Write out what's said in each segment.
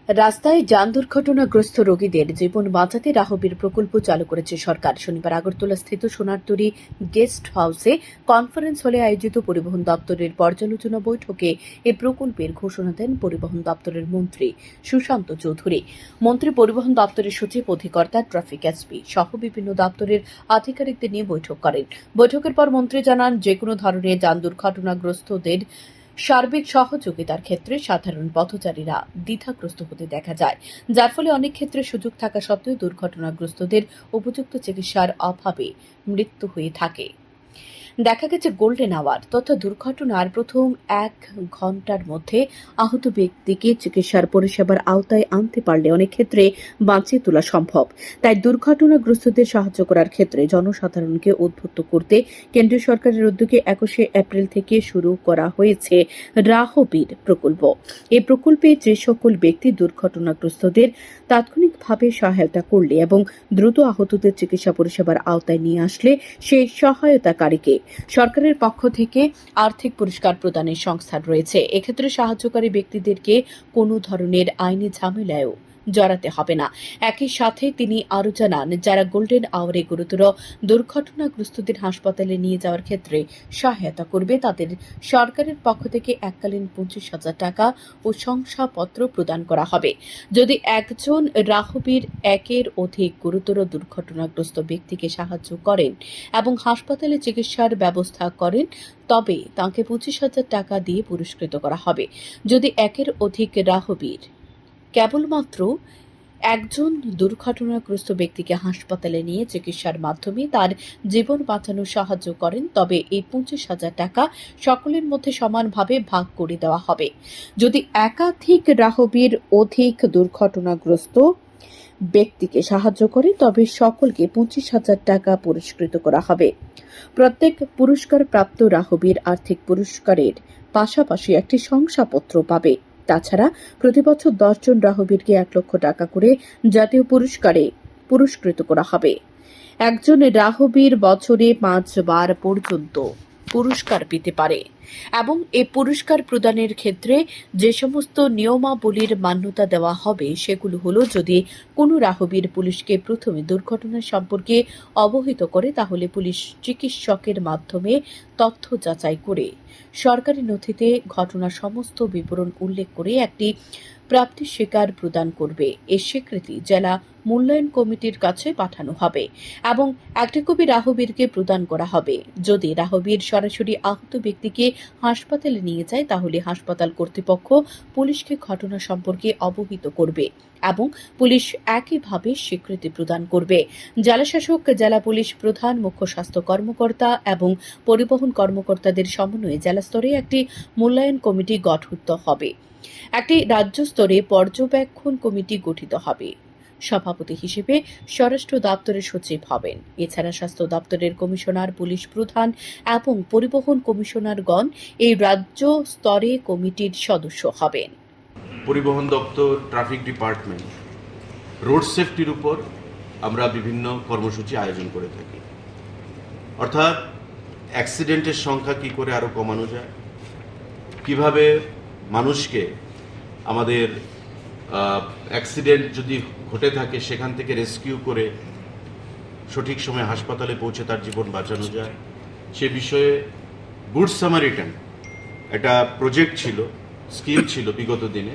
রাস্তায় যান দুর্ঘটনাগ্রস্ত রোগীদের জীবন বাঁচাতে রাহবীর প্রকল্প চালু করেছে সরকার। শনিবার আগরতলাস্থিত সোনারতরী গেস্ট হাউসে কনফারেন্স হলে আয়োজিত পরিবহন দপ্তরের পর্যালোচনা বৈঠকে এ প্রকল্পের ঘোষণা দেন পরিবহন দপ্তরের মন্ত্রী সুশান্ত চৌধুরী। মন্ত্রী পরিবহন দপ্তরের সচিব, অধিকর্তা, ট্রাফিক এসপি সহ বিভিন্ন দপ্তরের আধিকারিকদের নিয়ে বৈঠক করেন। বৈঠকের পর মন্ত্রী জানান, যেকোনো ধরনের যান দুর্ঘটনাগ্রস্তদের সার্বিক সহযোগিতার ক্ষেত্রে সাধারণ পথচারীরা দ্বিধাগ্রস্ত হতে দেখা যায়, যার ফলে অনেক ক্ষেত্রে সুযোগ থাকা সত্ত্বেও দুর্ঘটনাগ্রস্তদের উপযুক্ত চিকিৎসার অভাবে মৃত্যু হয়ে থাকে। দেখা গেছে গোল্ডেন আওয়ার তথা দুর্ঘটনার প্রথম 1 ঘন্টার মধ্যে আহত ব্যক্তিকে চিকিৎসার পরিষেবার আওতায় আনতে পারলে অনেক ক্ষেত্রে বাঁচিয়ে তোলা সম্ভব। তাই দুর্ঘটনাগ্রস্তদের সাহায্য করার ক্ষেত্রে জনসাধারণকে উদ্বুদ্ধ করতে কেন্দ্রীয় সরকারের উদ্যোগে 21 এপ্রিল থেকে শুরু করা হয়েছে রাহবীর প্রকল্প। এই প্রকল্পে যে সকল ব্যক্তি দুর্ঘটনাগ্রস্তদের তাৎক্ষণিকভাবে সহায়তা করলে এবং দ্রুত আহতদের চিকিৎসা পরিষেবার আওতায় নিয়ে আসলে সেই সহায়তাকারীকে সরকারের পক্ষ থেকে আর্থিক পুরস্কার প্রদানের সংস্থা রয়েছে। এক্ষেত্রে সাহায্যকারী ব্যক্তিদেরকে কোনো ধরনের আইনি ঝামেলায়ও জড়াতে হবে না। একই সাথে তিনি আরও জানান, যারা গোল্ডেন আওয়ারে গুরুতর দুর্ঘটনাগ্রস্তদের হাসপাতালে নিয়ে যাওয়ার ক্ষেত্রে সহায়তা করবে তাদের সরকারের পক্ষ থেকে এককালীন 25,000 টাকা ও শংসাপত্র প্রদান করা হবে। যদি একজন রাহবীর একের অধিক গুরুতর দুর্ঘটনাগ্রস্ত ব্যক্তিকে সাহায্য করেন এবং হাসপাতালে চিকিৎসার ব্যবস্থা করেন, তবে তাঁকে 25,000 টাকা দিয়ে পুরস্কৃত করা হবে। যদি একের অধিক রাহবীর কেবলমাত্র একজন দুর্ঘটনাগ্রস্ত ব্যক্তিকে হাসপাতালে নিয়ে চিকিৎসার মাধ্যমে তার জীবন বাঁচানোর সাহায্য করেন, তবে এই 25,000 টাকা সকলের মধ্যে সমানভাবে ভাগ করে দেওয়া হবে। যদি একাধিক রাহবীর অধিক দুর্ঘটনাগ্রস্ত ব্যক্তিকে সাহায্য করে, তবে সকলকে 25,000 টাকা পুরস্কৃত করা হবে। প্রত্যেক পুরস্কার প্রাপ্ত রাহবীর আর্থিক পুরস্কারের পাশাপাশি একটি শংসাপত্র পাবে। তাছাড়া প্রতিবছর 10 জন রাহবীরকে 1 লক্ষ টাকা করে জাতীয় পুরস্কারে পুরস্কৃত করা হবে। একজন রাহবীর বছরে 5 বার পর্যন্ত পুরস্কার পেতে পারে এবং এই পুরস্কার প্রদানের ক্ষেত্রে যে সমস্ত নিয়মাবলীর মান্যতা দেওয়া হবে সেগুলো হলো, যদি কোনো রাহবীর পুলিশকে প্রথমে দুর্ঘটনা সম্পর্কে অবহিত করে, তাহলে পুলিশ চিকিৎসকের মাধ্যমে তথ্য যাচাই করে সরকারি নথিতে ঘটনার সমস্ত বিবরণ উল্লেখ করে একটি প্রাপ্তি স্বীকার প্রদান করবে। এর স্বীকৃতি জেলা মূল্যায়ন কমিটির কাছে পাঠানো হবে এবং একটি কপি রাহবীরকে প্রদান করা হবে। যদি রাহবীর সরাসরি আহত ব্যক্তিকে হাসপাতালে নিয়ে যায়, তাহলে হাসপাতাল কর্তৃপক্ষ পুলিশকে ঘটনা সম্পর্কে অবহিত করবে এবং পুলিশ একইভাবে স্বীকৃতি প্রদান করবে। জেলাশাসক, জেলা পুলিশ প্রধান, মুখ্য স্বাস্থ্য কর্মকর্তা এবং পরিবহন কর্মকর্তাদের সমন্বয়ে জেলা স্তরে একটি মূল্যায়ন কমিটি গঠিত হবে। একটি রাজ্য স্তরে পর্যবেক্ষণ কমিটি গঠিত হবে। সভাপতি হিসেবে স্বরাষ্ট্র দপ্তরের সচিব হবেন। এছাড়া স্বাস্থ্য দপ্তরের কমিশনার, পুলিশ প্রধান এবং পরিবহন কমিশনারগণ এই রাজ্য স্তরে কমিটির সদস্য হবেন। পরিবহন দপ্তর, ট্রাফিক ডিপার্টমেন্ট, রোড সেফটির উপর আমরা বিভিন্ন কর্মসূচি আয়োজন করে থাকি। অর্থাৎ অ্যাক্সিডেন্টের সংখ্যা কি করে আরো কমানো যায়, কিভাবে মানুষকে আমাদের অ্যাক্সিডেন্ট যদি ঘটে থাকে সেখান থেকে রেস্কিউ করে সঠিক সময়ে হাসপাতালে পৌঁছে তার জীবন বাঁচানো যায়, সে বিষয়ে গুড সামারিটান একটা প্রজেক্ট ছিল, স্কিম ছিল বিগত দিনে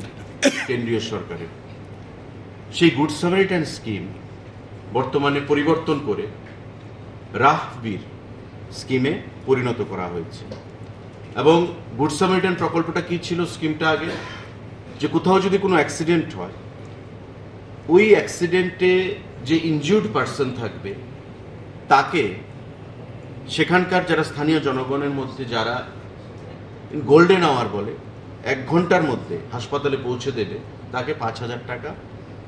কেন্দ্রীয় সরকারের। সেই গুড সামারিটান স্কিম বর্তমানে পরিবর্তন করে রাহবীর স্কিমে পরিণত করা হয়েছে। এবং গুড সামারিটান প্রকল্পটা কি ছিল, স্কিমটা আগে যে কোথাও যদি কোনো অ্যাক্সিডেন্ট হয়, ওই অ্যাক্সিডেন্টে যে ইনজিউর্ড পার্সন থাকবে তাকে সেখানকার যারা স্থানীয় জনগণের মধ্যে যারা গোল্ডেন আওয়ার বলে 1 ঘন্টার মধ্যে হাসপাতালে পৌঁছে দেবে, তাকে 5,000 টাকা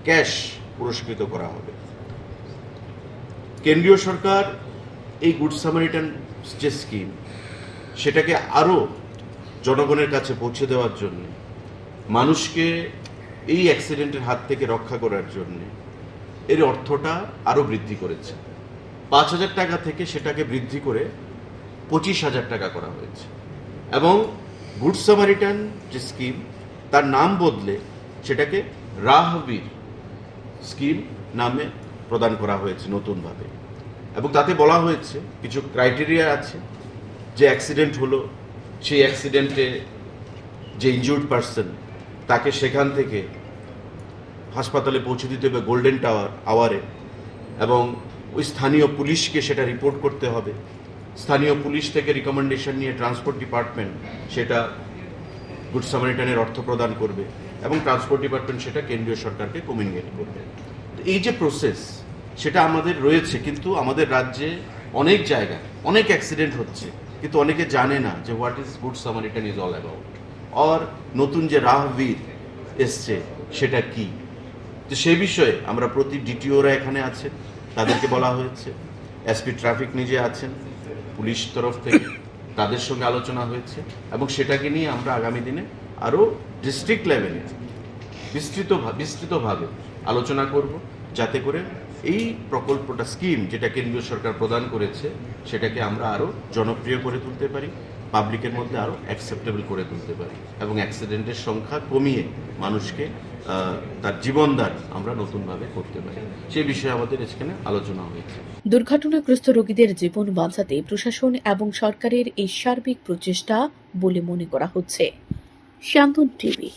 ক্যাশ পুরস্কৃত করা হবে। কেন্দ্রীয় সরকার এই গুড সামারিটান যে স্কিম সেটাকে আরো জনগণের কাছে পৌঁছে দেওয়ার জন্য, মানুষকে এই অ্যাক্সিডেন্টের হাত থেকে রক্ষা করার জন্য এর অর্থটা আরো বৃদ্ধি করেছে। 5,000 টাকা থেকে সেটাকে বৃদ্ধি করে 25,000 টাকা করা হয়েছে এবং গুড সামারিটান যে স্কিম তার নাম বদলে সেটাকে রাহবীর স্কিম নামে প্রদান করা হয়েছে নতুনভাবে, এবং তাতে বলা হয়েছে কিছু ক্রাইটেরিয়া আছে। যে অ্যাক্সিডেন্ট হলো, সেই অ্যাক্সিডেন্টে যে ইনজুর্ড পার্সন, তাকে সেখান থেকে হাসপাতালে পৌঁছে দিতে হবে গোল্ডেন আওয়ারে, এবং ওই স্থানীয় পুলিশকে সেটা রিপোর্ট করতে হবে। স্থানীয় পুলিশ থেকে রিকমেন্ডেশন নিয়ে ট্রান্সপোর্ট ডিপার্টমেন্ট সেটা গুড সামারিটানের অর্থ প্রদান করবে, এবং ট্রান্সপোর্ট ডিপার্টমেন্ট সেটা কেন্দ্রীয় সরকারকে কমিউনিকেট করবে। তো এই যে প্রসেস, সেটা আমাদের রয়েছে, কিন্তু আমাদের রাজ্যে অনেক জায়গায় অনেক অ্যাক্সিডেন্ট হচ্ছে, কিন্তু অনেকে জানে না যে what is Good Samaritan is all about, আর নতুন যে রাহবীর এসছে সেটা কি। তো সেই বিষয়ে আমরা প্রতি ডিটিওরা এখানে আছেন, তাদেরকে বলা হয়েছে, এসপি ট্রাফিক নিজে আছেন, পুলিশ তরফ থেকে তাদের সঙ্গে আলোচনা হয়েছে, এবং সেটাকে নিয়ে আমরা আগামী দিনে আরও ডিস্ট্রিক্ট লেভেলে বিস্তৃতভাবে আলোচনা করব, যাতে করে এই প্রকল্পটা স্কিম যেটা কেন্দ্রীয় সরকার প্রদান করেছে সেটাকে আমরা আরও জনপ্রিয় করে তুলতে পারি, পাবলিকের মধ্যে আরও অ্যাকসেপ্টেবল করে তুলতে পারি, এবং অ্যাক্সিডেন্টের সংখ্যা কমিয়ে মানুষকে তার জীবনদান আমরা নতুনভাবে করতে পারি। সেই বিষয়ে আমাদের এখানে আলোচনা হয়েছে। দুর্ঘটনাগ্রস্ত রোগীদের জীবন বাঁচাতে প্রশাসন এবং সরকারের এই সার্বিক প্রচেষ্টা বলে মনে করা হচ্ছে। শান্তন টিভি।